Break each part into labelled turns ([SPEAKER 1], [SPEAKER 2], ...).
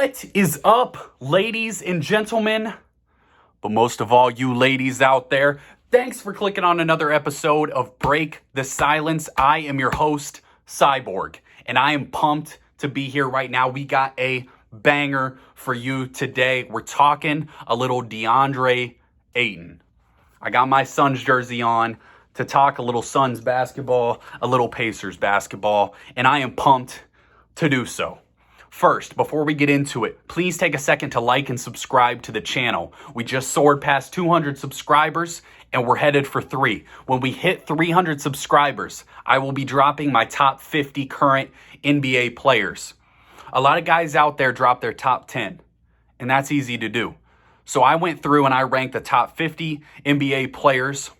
[SPEAKER 1] What is up, ladies and gentlemen? But most of all, you ladies out there, thanks for clicking on another episode of Break the Silence. I am your host, Cyborg, and I am pumped to be here right now. We got a banger for you today. We're talking a little Deandre Ayton. I got my Suns jersey on to talk a little Suns basketball, a little Pacers basketball, and I am pumped to do so. First, before we get into it, please take a second to like and subscribe to the channel. We just soared past 200 subscribers and we're headed for 3. When we hit 300 subscribers, I will be dropping my top 50 current NBA players. A lot of guys out there drop their top 10, and that's easy to do. So I went through and I ranked the top 50 NBA players,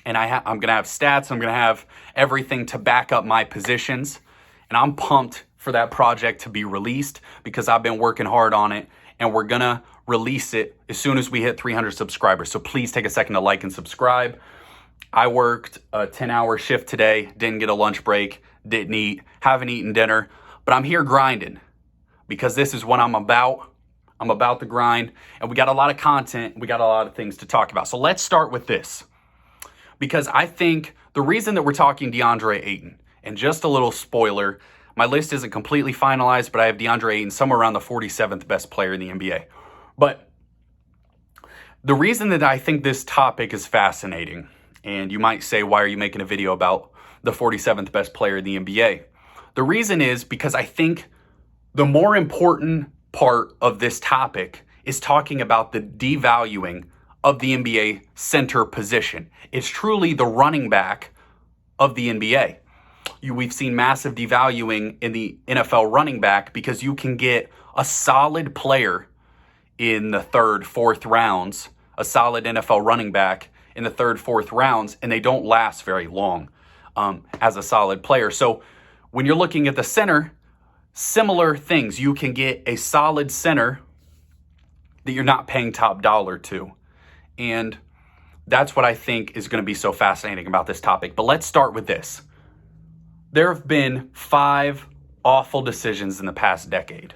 [SPEAKER 1] and I'm going to have stats. I'm going to have everything to back up my positions, and I'm pumped for that project to be released because I've been working hard on it, and we're going to release it as soon as we hit 300 subscribers. So please take a second to like and subscribe. I worked a 10-hour shift today, didn't get a lunch break, didn't eat, haven't eaten dinner, but I'm here grinding because this is what I'm about. I'm about the grind, and we got a lot of content. We got a lot of things to talk about. So let's start with this, because I think the reason that we're talking Deandre Ayton, and just a little spoiler, my list isn't completely finalized, but I have Deandre Ayton somewhere around the 47th best player in the NBA. But the reason that I think this topic is fascinating, and you might say, why are you making a video about the 47th best player in the NBA? The reason is because I think the more important part of this topic is talking about the devaluing of the NBA center position. It's truly the running back of the NBA. We've seen massive devaluing in the NFL running back because you can get a solid player in the third, fourth rounds, a solid NFL running back in the third, fourth rounds, and they don't last very long as a solid player. So when you're looking at the center, similar things. You can get a solid center that you're not paying top dollar to. And that's what I think is going to be so fascinating about this topic. But let's start with this. There have been 5 awful decisions in the past decade,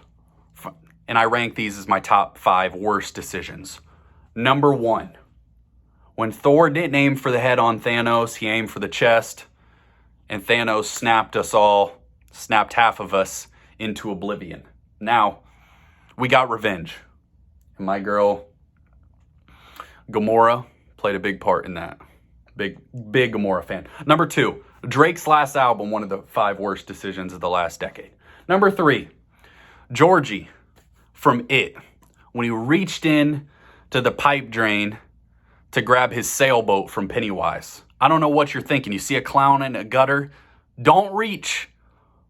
[SPEAKER 1] and I rank these as my top 5 worst decisions. Number 1, when Thor didn't aim for the head on Thanos, he aimed for the chest, and Thanos snapped half of us into oblivion. Now, we got revenge, and my girl Gamora played a big part in that. Big Gamora fan. Number 2, Drake's last album, one of the 5 worst decisions of the last decade. Number 3, Georgie from It, when he reached in to the pipe drain to grab his sailboat from Pennywise. I don't know what you're thinking. You see a clown in a gutter? Don't reach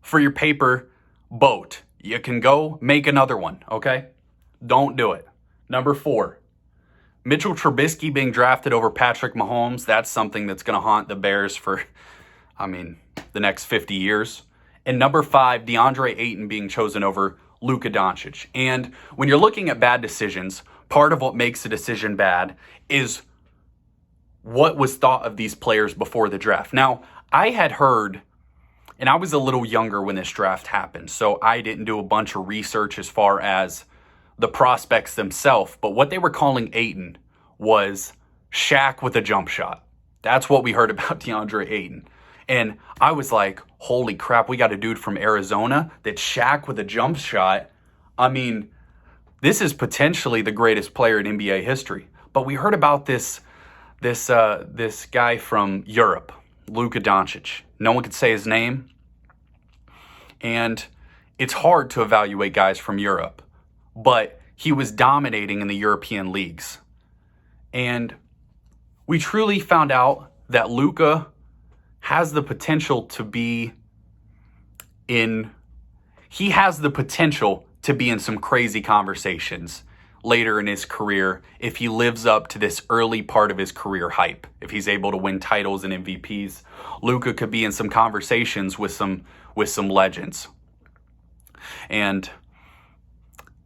[SPEAKER 1] for your paper boat. You can go make another one, okay? Don't do it. Number 4, Mitchell Trubisky being drafted over Patrick Mahomes. That's something that's going to haunt the Bears for, the next 50 years. And number 5, Deandre Ayton being chosen over Luka Doncic. And when you're looking at bad decisions, part of what makes a decision bad is what was thought of these players before the draft. Now, I had heard, and I was a little younger when this draft happened, so I didn't do a bunch of research as far as the prospects themselves, but what they were calling Ayton was Shaq with a jump shot. That's what we heard about Deandre Ayton. And I was like, holy crap, we got a dude from Arizona that's Shaq with a jump shot. This is potentially the greatest player in NBA history. But we heard about this guy from Europe, Luka Doncic. No one could say his name. And it's hard to evaluate guys from Europe. But he was dominating in the European leagues. And we truly found out that Luka has the potential to be in some crazy conversations later in his career if he lives up to this early part of his career hype. If he's able to win titles and MVPs, Luka could be in some conversations with some legends. And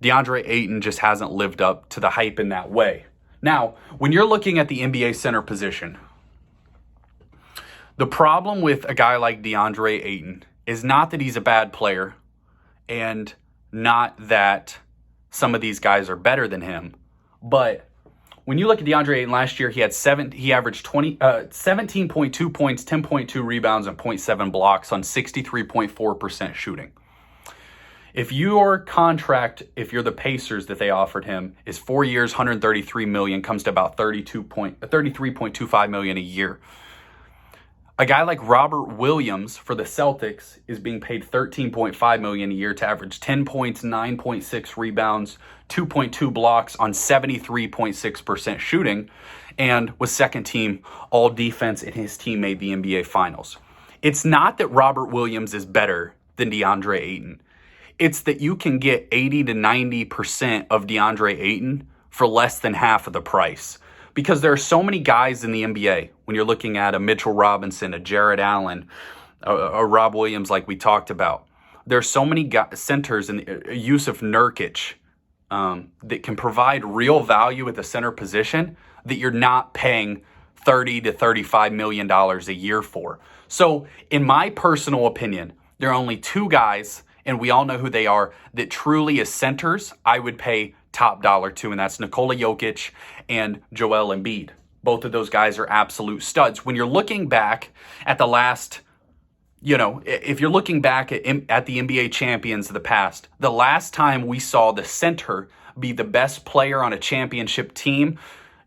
[SPEAKER 1] Deandre Ayton just hasn't lived up to the hype in that way. Now, when you're looking at the NBA center position, the problem with a guy like Deandre Ayton is not that he's a bad player, and Not that some of these guys are better than him, but when you look at DeAndre Ayton last year, he averaged 17.2 points, 10.2 rebounds, and 0.7 blocks on 63.4% shooting. If your contract, if you're the Pacers that they offered him, is 4 years, $133 million, comes to about $33.25 million a year. A guy like Robert Williams for the Celtics is being paid $13.5 million a year to average 10 points, 9.6 rebounds, 2.2 blocks on 73.6% shooting, and was second team all defense, and his team made the NBA Finals. It's not that Robert Williams is better than DeAndre Ayton. It's that you can get 80 to 90% of DeAndre Ayton for less than half of the price. Because there are so many guys in the NBA, when you're looking at a Mitchell Robinson, a Jared Allen, a Rob Williams like we talked about. There are so many centers, and Yusuf Nurkic, that can provide real value at the center position that you're not paying $30 to $35 million a year for. So in my personal opinion, there are only two guys, and we all know who they are, that truly as centers I would pay top dollar to, and that's Nikola Jokic and Joel Embiid. Both of those guys are absolute studs. When you're looking back at the last, if you're looking back at the NBA champions of the past, the last time we saw the center be the best player on a championship team,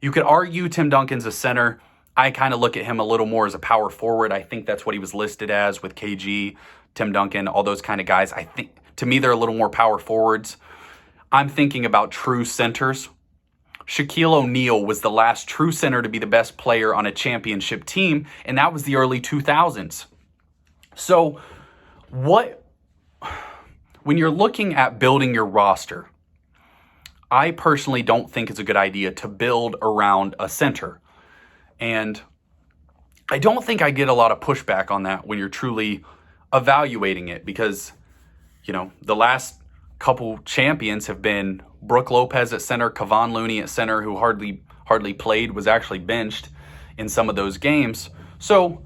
[SPEAKER 1] you could argue Tim Duncan's a center. I kind of look at him a little more as a power forward. I think that's what he was listed as with KG, Tim Duncan, all those kind of guys. I think, to me, they're a little more power forwards. I'm thinking about true centers. Shaquille O'Neal was the last true center to be the best player on a championship team, and that was the early 2000s. So when you're looking at building your roster, I personally don't think it's a good idea to build around a center. And I don't think I get a lot of pushback on that when you're truly evaluating it, because, the last couple champions have been Brook Lopez at center, Kevon Looney at center, who hardly played, was actually benched in some of those games. So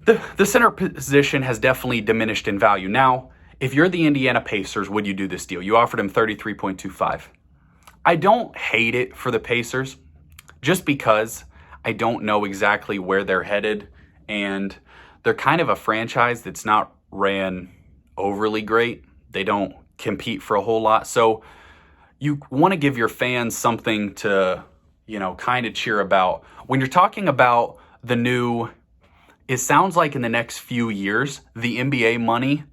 [SPEAKER 1] the center position has definitely diminished in value. Now, if you're the Indiana Pacers, would you do this deal? You offered him $33.25. I don't hate it for the Pacers, just because I don't know exactly where they're headed, and they're kind of a franchise that's not ran overly great. They don't compete for a whole lot. So you want to give your fans something to, kind of cheer about. When you're talking about it sounds like in the next few years, the NBA money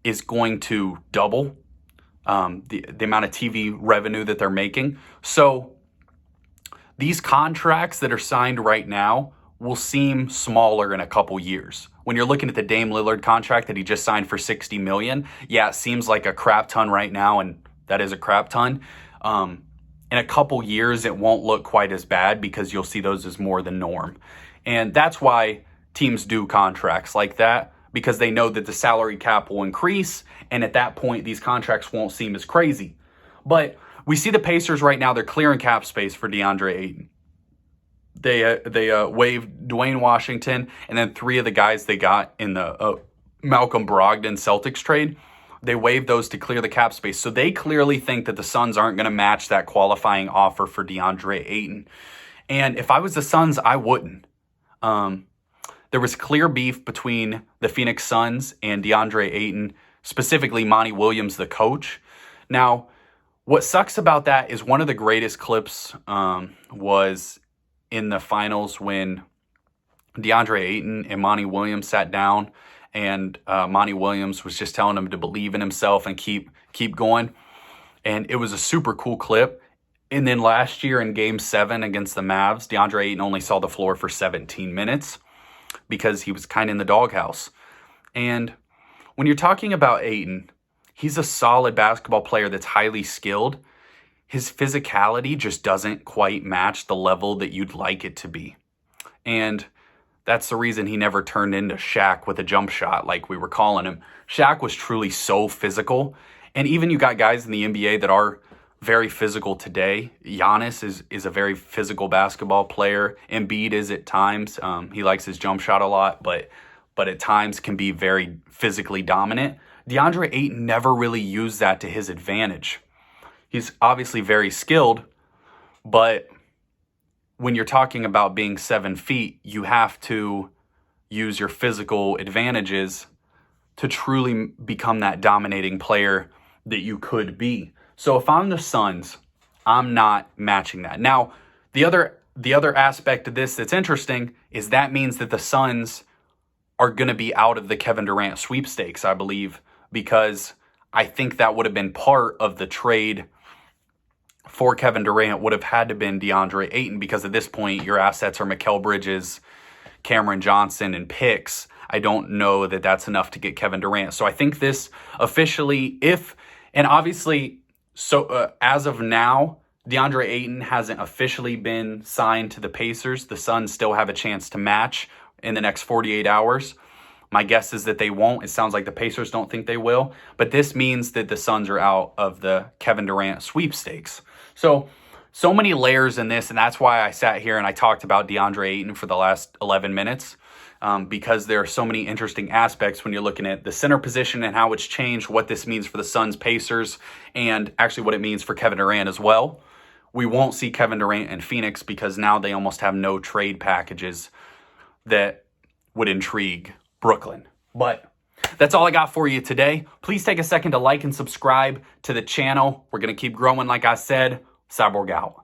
[SPEAKER 1] is going to double the amount of TV revenue that they're making. So these contracts that are signed right now will seem smaller in a couple years. When you're looking at the Dame Lillard contract that he just signed for $60 million, yeah, it seems like a crap ton right now, and that is a crap ton. In a couple years, it won't look quite as bad because you'll see those as more the norm. And that's why teams do contracts like that, because they know that the salary cap will increase, and at that point, these contracts won't seem as crazy. But we see the Pacers right now, they're clearing cap space for DeAndre Ayton. They waived Dwayne Washington, and then three of the guys they got in the Malcolm Brogdon Celtics trade, they waived those to clear the cap space. So they clearly think that the Suns aren't going to match that qualifying offer for DeAndre Ayton. And if I was the Suns, I wouldn't. There was clear beef between the Phoenix Suns and DeAndre Ayton, specifically Monty Williams, the coach. Now, what sucks about that is one of the greatest clips was in the finals when DeAndre Ayton and Monty Williams sat down, and Monty Williams was just telling him to believe in himself and keep going. And it was a super cool clip. And then last year in Game 7 against the Mavs, DeAndre Ayton only saw the floor for 17 minutes because he was kind of in the doghouse. And when you're talking about Ayton, he's a solid basketball player that's highly skilled. His physicality just doesn't quite match the level that you'd like it to be. And that's the reason he never turned into Shaq with a jump shot like we were calling him. Shaq was truly so physical. And even you got guys in the NBA that are very physical today. Giannis is a very physical basketball player. Embiid is at times. He likes his jump shot a lot, but at times can be very physically dominant. Deandre Ayton never really used that to his advantage. He's obviously very skilled, but when you're talking about being 7 feet, you have to use your physical advantages to truly become that dominating player that you could be. So if I'm the Suns, I'm not matching that. Now, the other aspect of this that's interesting is that means that the Suns are going to be out of the Kevin Durant sweepstakes, I believe, because I think that would have been part of the trade for Kevin Durant would have had to been DeAndre Ayton, because at this point your assets are Mikal Bridges, Cameron Johnson, and picks. I don't know that that's enough to get Kevin Durant. So I think this officially, as of now, DeAndre Ayton hasn't officially been signed to the Pacers. The Suns still have a chance to match in the next 48 hours. My guess is that they won't. It sounds like the Pacers don't think they will. But this means that the Suns are out of the Kevin Durant sweepstakes. So many layers in this, and that's why I sat here and I talked about DeAndre Ayton for the last 11 minutes, because there are so many interesting aspects when you're looking at the center position and how it's changed, what this means for the Suns, Pacers, and actually what it means for Kevin Durant as well. We won't see Kevin Durant in Phoenix because now they almost have no trade packages that would intrigue Brooklyn. But that's all I got for you today. Please take a second to like and subscribe to the channel. We're going to keep growing, like I said. Cyborg out.